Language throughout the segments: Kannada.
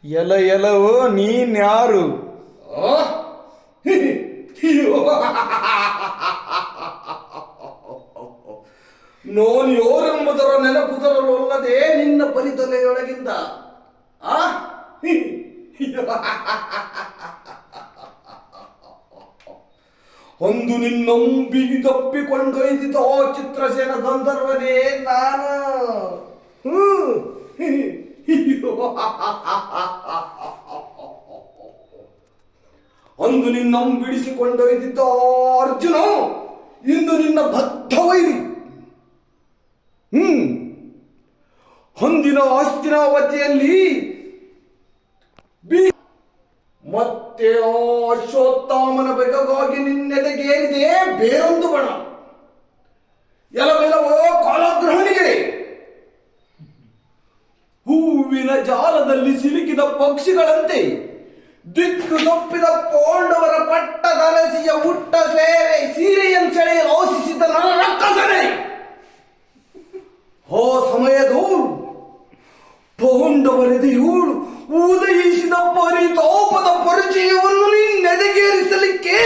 ಎಲ ಎಲವೋ ನೀನ್ಯಾರು? ನೋನ್ ಯೋರೆಂಬುದರ ನೆನಪುದರಲ್ಲದೆ ನಿನ್ನ ಪರಿತಲೆಯೊಳಗಿಂದ ಒಂದು ನಿನ್ನೊಂಬಿಗಪ್ಪಿಕೊಂಡೊಯ್ದಿದ್ದ ಚಿತ್ರಸೇನ ಗಂಧರ್ವನೇ ನಾನು. ಅಂದು ನಿನ್ನಂಬಿಡಿಸಿಕೊಂಡೊಯ್ದಿದ್ದ ಅರ್ಜುನ ಇಂದು ನಿನ್ನ ಬದ್ಧ ವೈರಿ. ಹೊಂದಿನ ಹಸ್ತಿನಾವತಿಯಲ್ಲಿ ಮತ್ತೆ ಆ ಅಶ್ವತ್ಥಾಮನ ಬೆಗಗಾಗಿ ನಿನ್ನೆದೆಗೇರಿದೆ ಬೇರೊಂದು ಬಣ. ಎಲವೆಲವೋ ಕಾಲಗ್ರಹಣಿಗೆ ಹೂವಿನ ಜಾಲದಲ್ಲಿ ಸಿಲುಕಿದ ಪಕ್ಷಿಗಳಂತೆ ದಿಕ್ಕು ತಪ್ಪಿದ ಪಾಂಡವರ ಪಟ್ಟದಲಸಿಯ ಹುಟ್ಟ ಸೇರೆ ಸೀರೆಯನ್ನು ಸೆಳೆಯಲು ಆಶಿಸಿದ ನನ್ನ ರಕ್ಕಸನೆ. ಆ ಸಮಯದವಳು ಪಾಂಡವರೆದೆಯೋಳು ಉದಯಿಸಿದ ಪರಿತಾಪದ ಪರಿಚಯವನ್ನು ನಿನ್ನೆದೆಗೇರಿಸಲಿಕ್ಕೆ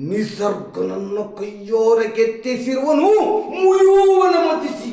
ನಿಸರ್ಗ ಕೈಯೋರೆ ಕೆತ್ತಿಸಿರುವನು ಮುಯುವನ ಮತಿಸಿ.